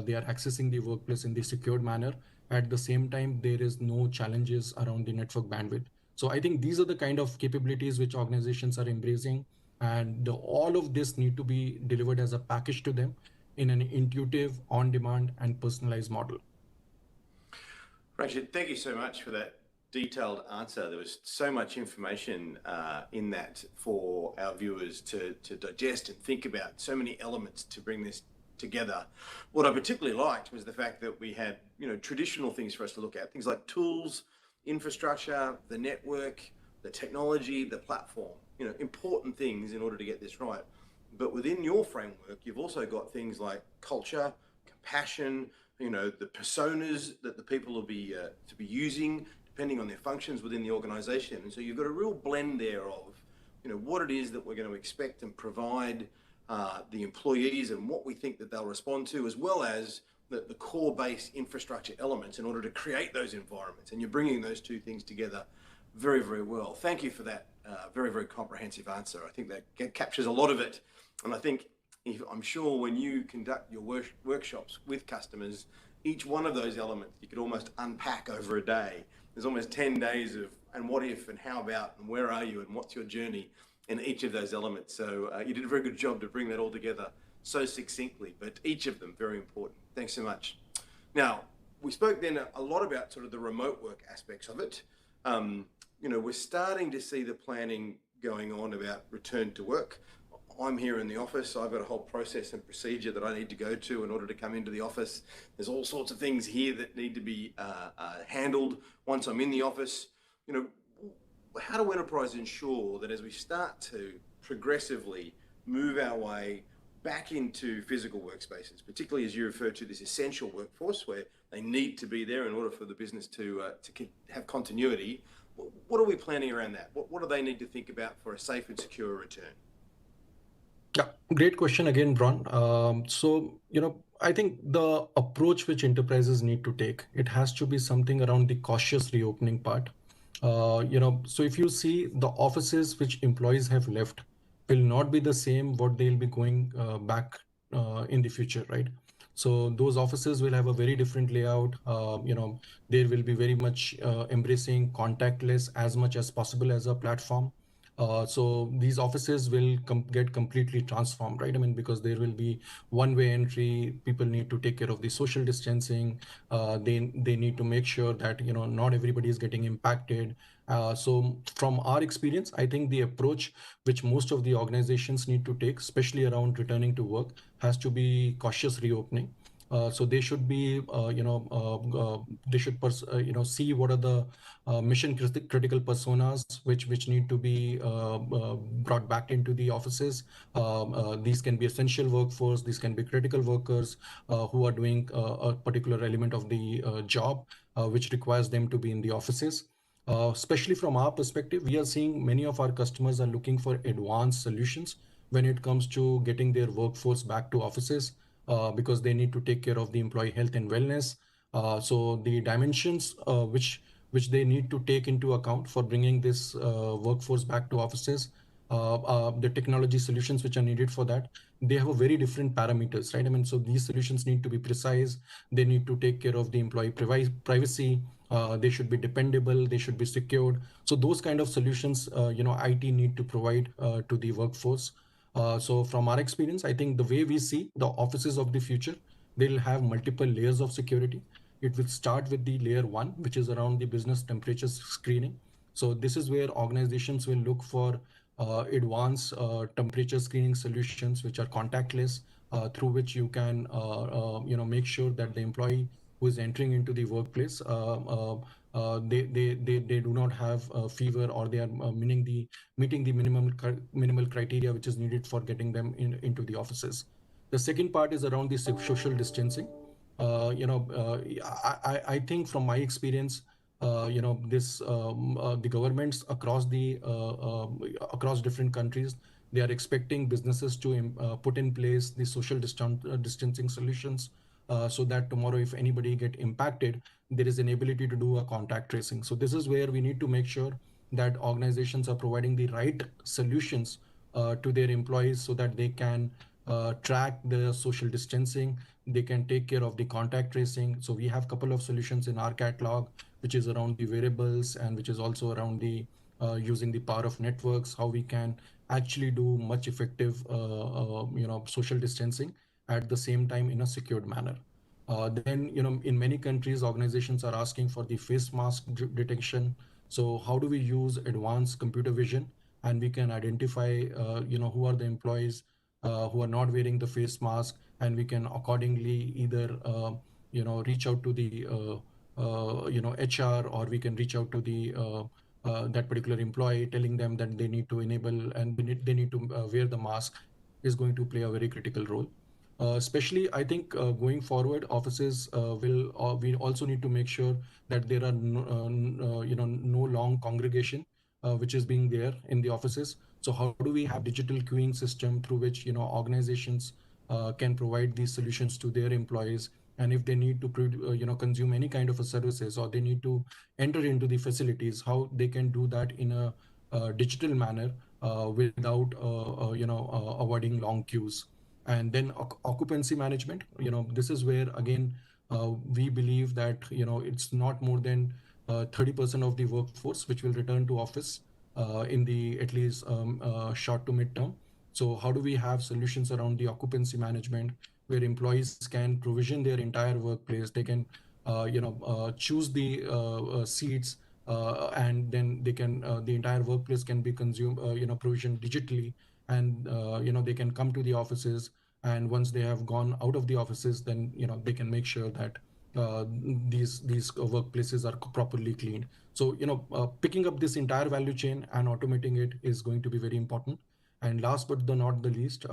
they are accessing the workplace in the secured manner. At the same time, there is no challenges around the network bandwidth. So I think these are the kind of capabilities which organizations are embracing, and all of this need to be delivered as a package to them in an intuitive, on-demand, and personalized model. Rashid, thank you so much for that detailed answer. There was so much information in that for our viewers to digest and think about, so many elements to bring this together. What I particularly liked was the fact that we had, traditional things for us to look at, things like tools, infrastructure, the network, the technology, the platform, important things in order to get this right. But within your framework, you've also got things like culture, compassion, the personas that the people will be to be using depending on their functions within the organization. And so you've got a real blend there of, what it is that we're going to expect and provide the employees and what we think that they'll respond to, as well as the core base infrastructure elements in order to create those environments. And you're bringing those two things together very, very well. Thank you for that very, very comprehensive answer. I think that captures a lot of it. And I think, I'm sure when you conduct your workshops with customers, each one of those elements you could almost unpack over a day. There's almost 10 days of, and what if, and how about, and where are you, and what's your journey in each of those elements. So you did a very good job to bring that all together so succinctly, but each of them very important. Thanks so much. Now, we spoke then a lot about sort of the remote work aspects of it. We're starting to see the planning going on about return to work. I'm here in the office. I've got a whole process and procedure that I need to go to in order to come into the office. There's all sorts of things here that need to be handled once I'm in the office. How do enterprises ensure that as we start to progressively move our way back into physical workspaces, particularly as you refer to this essential workforce where they need to be there in order for the business to have continuity, what are we planning around that? What do they need to think about for a safe and secure return? Yeah, great question again, Bron. I think the approach which enterprises need to take, it has to be something around the cautious reopening part. So if you see the offices which employees have left will not be the same what they'll be going back in the future, right? So those offices will have a very different layout. They will be very much embracing contactless as much as possible as a platform. So these offices will get completely transformed, right? I mean, because there will be one-way entry. People need to take care of the social distancing. They need to make sure that not everybody is getting impacted. So from our experience, I think the approach which most of the organizations need to take, especially around returning to work, has to be cautious reopening. So they should be, they should, see what are the mission critical personas which need to be brought back into the offices. These can be essential workforce. These can be critical workers who are doing a particular element of the job which requires them to be in the offices. Especially from our perspective, we are seeing many of our customers are looking for advanced solutions when it comes to getting their workforce back to offices because they need to take care of the employee health and wellness. So the dimensions which they need to take into account for bringing this workforce back to offices, the technology solutions which are needed for that, they have a very different parameters, right? I mean, so these solutions need to be precise. They need to take care of the employee privacy. They should be dependable. They should be secured. So those kind of solutions, IT need to provide to the workforce. So from our experience, I think the way we see the offices of the future, they'll have multiple layers of security. It will start with the layer one, which is around the business temperature screening. So this is where organizations will look for advanced temperature screening solutions, which are contactless, through which you can, make sure that the employee who is entering into the workplace, they do not have a fever, or they are meeting the minimal criteria which is needed for getting them into the offices. The second part is around the social distancing. I think from my experience, the governments across different countries, they are expecting businesses to put in place the social distancing solutions, so that tomorrow, if anybody get impacted, there is an ability to do a contact tracing. So this is where we need to make sure that organizations are providing the right solutions to their employees so that they can track the social distancing. They can take care of the contact tracing. So we have a couple of solutions in our catalog, which is around the wearables and which is also around the using the power of networks, how we can actually do much effective, social distancing at the same time in a secured manner. Then, in many countries, organizations are asking for the face mask detection. So how do we use advanced computer vision and we can identify, who are the employees who are not wearing the face mask, and we can accordingly either, reach out to the, HR, or we can reach out to the that particular employee, telling them that they need to enable and they need to wear the mask, is going to play a very critical role. Especially, I think going forward, offices we also need to make sure that there are no long congregation which is being there in the offices. So how do we have digital queuing system through which organizations can provide these solutions to their employees, and if they need to consume any kind of a services, or they need to enter into the facilities, how they can do that in a digital manner without avoiding long queues. And then occupancy management, this is where again we believe that it's not more than 30% of the workforce which will return to office in the at least short to mid term. So how do we have solutions around the occupancy management where employees can provision their entire workplace? They can choose the seats, and then they can the entire workplace can be consumed, provisioned digitally, and they can come to the offices, and once they have gone out of the offices, then they can make sure that these workplaces are properly cleaned. So picking up this entire value chain and automating it is going to be very important. And last but not the least,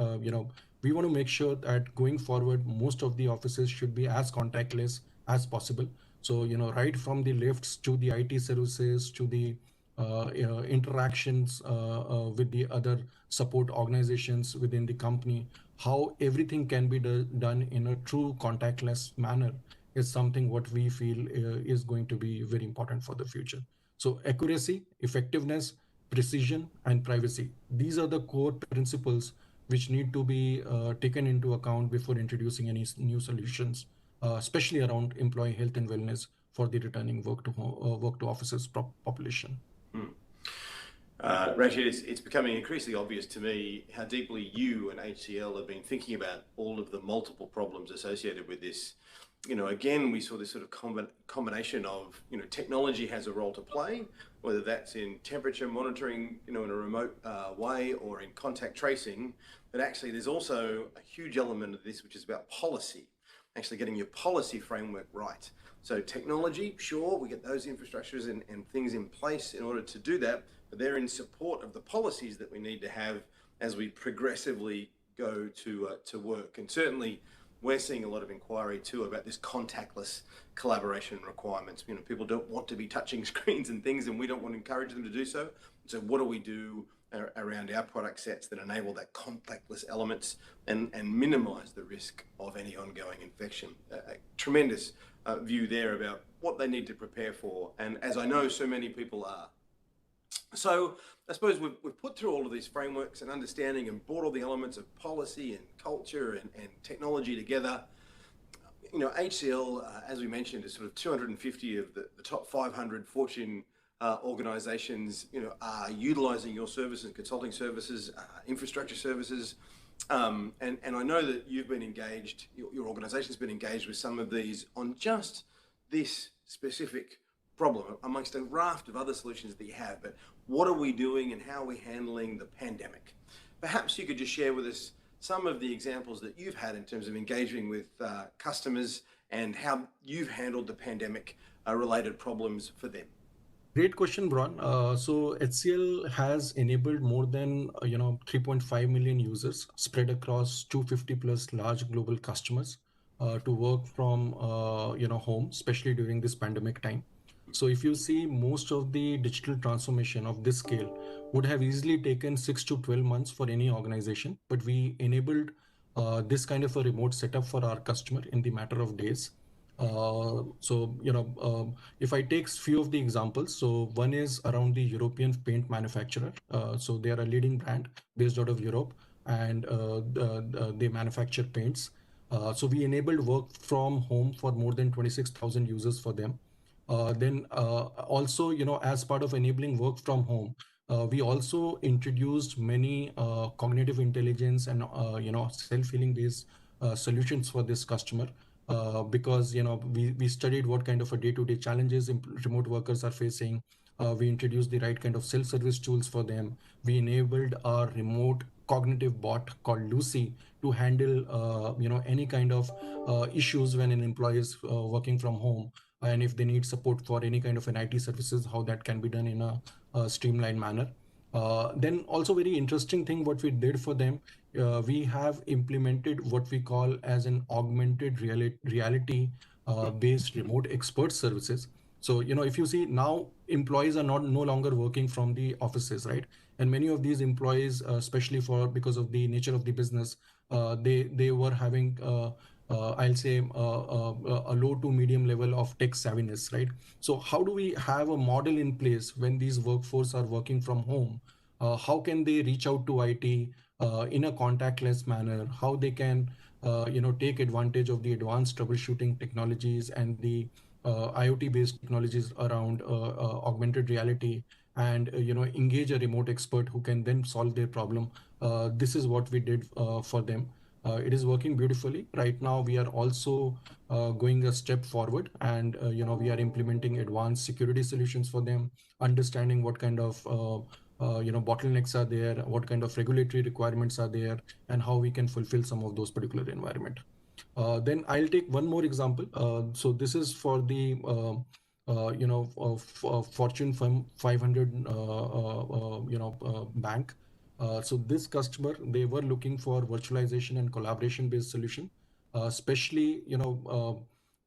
we want to make sure that going forward, most of the offices should be as contactless as possible. So right from the lifts to the IT services to the interactions with the other support organizations within the company, how everything can be done in a true contactless manner is something what we feel is going to be very important for the future. So accuracy, effectiveness, precision, and privacy. These are the core principles which need to be taken into account before introducing any new solutions, especially around employee health and wellness for the returning work to offices population. Rashid, it's becoming increasingly obvious to me how deeply you and HCL have been thinking about all of the multiple problems associated with this. Again, we saw this sort of combination of, technology has a role to play, whether that's in temperature monitoring, in a remote way, or in contact tracing. But actually, there's also a huge element of this, which is about policy, actually getting your policy framework right. So technology, sure, we get those infrastructures and things in place in order to do that, but they're in support of the policies that we need to have as we progressively go to work. And certainly, we're seeing a lot of inquiry too about this contactless collaboration requirements. People don't want to be touching screens and things, and we don't want to encourage them to do so. So what do we do around our product sets that enable that contactless elements and minimize the risk of any ongoing infection? A tremendous view there about what they need to prepare for, and as I know so many people are. So I suppose we've put through all of these frameworks and understanding and brought all the elements of policy and culture and technology together. HCL, as we mentioned, is sort of 250 of the top 500 Fortune organizations, are utilizing your services, consulting services, infrastructure services. And I know that you've been engaged, your organization's been engaged with some of these on just this specific problem amongst a raft of other solutions that you have. But what are we doing and how are we handling the pandemic? Perhaps you could just share with us some of the examples that you've had in terms of engaging with customers and how you've handled the pandemic related problems for them. Great question, Bron. So HCL has enabled more than 3.5 million users spread across 250 plus large global customers to work from home, especially during this pandemic time. So if you see, most of the digital transformation of this scale would have easily taken 6 to 12 months for any organization, but we enabled this kind of a remote setup for our customer in the matter of days. If I take few of the examples, so one is around the European paint manufacturer. So they are a leading brand based out of Europe, and they manufacture paints. So we enabled work from home for more than 26,000 users for them. Then also, as part of enabling work from home, we also introduced many cognitive intelligence and self-healing based solutions for this customer. Because we studied what kind of a day-to-day challenges remote workers are facing. We introduced the right kind of self-service tools for them. We enabled our remote cognitive bot called Lucy to handle any kind of issues when an employee is working from home, and if they need support for any kind of an IT services, how that can be done in a streamlined manner. Then also very interesting thing what we did for them, we have implemented what we call as an augmented reality based remote expert services. So if you see, now employees are no longer working from the offices, right? And many of these employees, especially because of the nature of the business, they were having I'll say a low to medium level of tech savviness, right? So how do we have a model in place when these workforce are working from home? How can they reach out to IT in a contactless manner? How they can take advantage of the advanced troubleshooting technologies and the IoT based technologies around augmented reality, and engage a remote expert who can then solve their problem. This is what we did for them. It is working beautifully. Right now, we are also going a step forward, and we are implementing advanced security solutions for them, understanding what kind of bottlenecks are there, what kind of regulatory requirements are there, and how we can fulfill some of those particular environment. Then I'll take one more example. So this is for the Fortune 500 bank. So this customer, they were looking for virtualization and collaboration based solution, especially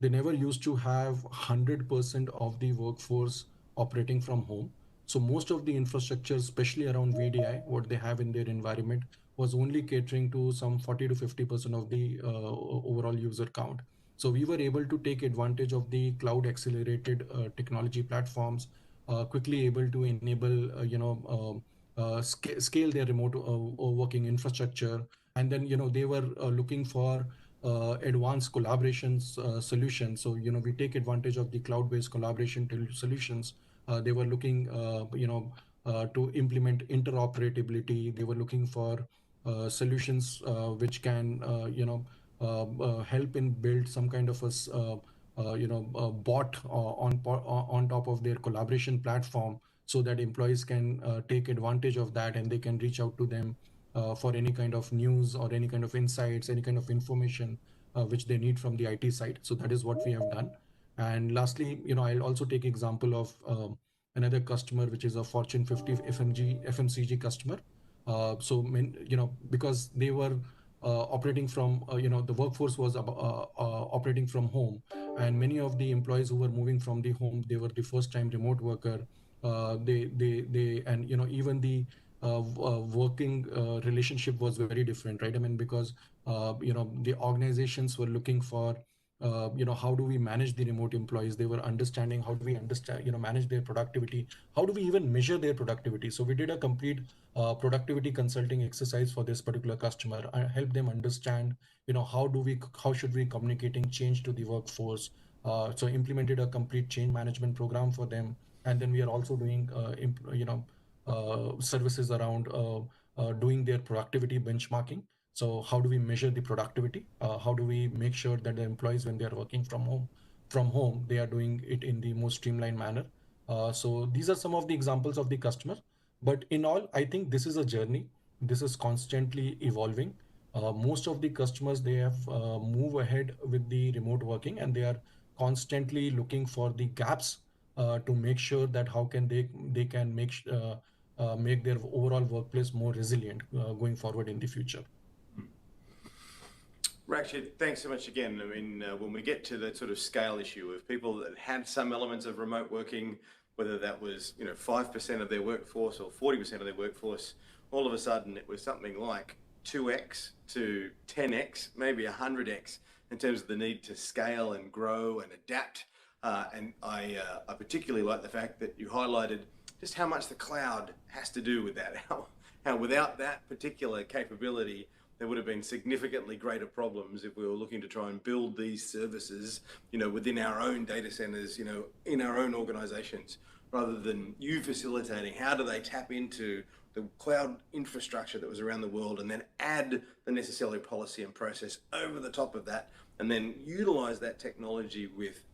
they never used to have 100% of the workforce operating from home. So most of the infrastructure, especially around VDI, what they have in their environment, was only catering to some 40 to 50% of the overall user count. So we were able to take advantage of the cloud accelerated technology platforms, quickly able to enable scale their remote working infrastructure. And then they were looking for advanced collaborations solutions. So we take advantage of the cloud-based collaboration solutions. They were looking to implement interoperability. They were looking for solutions which can help in build some kind of a bot on top of their collaboration platform, so that employees can take advantage of that, and they can reach out to them for any kind of news or any kind of insights, any kind of information which they need from the IT side. So that is what we have done. And lastly, I'll also take example of another customer, which is a Fortune 50 FMCG customer. Because they were operating from, the workforce was operating from home, and many of the employees who were moving from the home, they were the first time remote worker. They and even the working relationship was very different, right? I mean, because the organizations were looking for how do we manage the remote employees. They were understanding how do we understand manage their productivity, how do we even measure their productivity. So we did a complete productivity consulting exercise for this particular customer. I help them understand how should we communicating change to the workforce. So implemented a complete change management program for them. And then we are also doing services around doing their productivity benchmarking. So how do we measure the productivity? How do we make sure that the employees, when they are working from home, they are doing it in the most streamlined manner? So these are some of the examples of the customer. But in all, I think this is a journey. This is constantly evolving. Most of the customers, they have moved ahead with the remote working, and they are constantly looking for the gaps to make sure that how can they can make their overall workplace more resilient going forward in the future. Rakshit, thanks so much again. I mean, when we get to that sort of scale issue of people that had some elements of remote working, whether that was 5% of their workforce or 40% of their workforce, all of a sudden it was something like 2x to 10x, maybe 100x in terms of the need to scale and grow and adapt. And I particularly like the fact that you highlighted just how much the cloud has to do with that. How without that particular capability, there would have been significantly greater problems if we were looking to try and build these services, within our own data centers, in our own organizations, rather than you facilitating. How do they tap into the cloud infrastructure that was around the world, and then add the necessary policy and process over the top of that, and then utilize that technology with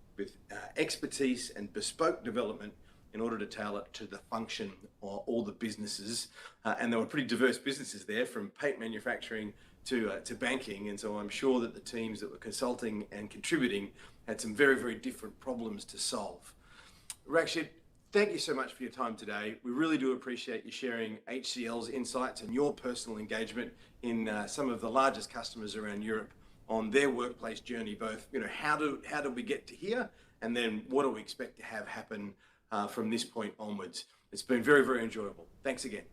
expertise and bespoke development in order to tailor it to the function or all the businesses. And there were pretty diverse businesses there, from paint manufacturing to banking. And so I'm sure that the teams that were consulting and contributing had some very, very different problems to solve. Rakshit, thank you so much for your time today. We really do appreciate you sharing HCL's insights and your personal engagement in some of the largest customers around Europe on their workplace journey, both, how do we get to here, and then what do we expect to have happen from this point onwards. It's been very, very enjoyable. Thanks again.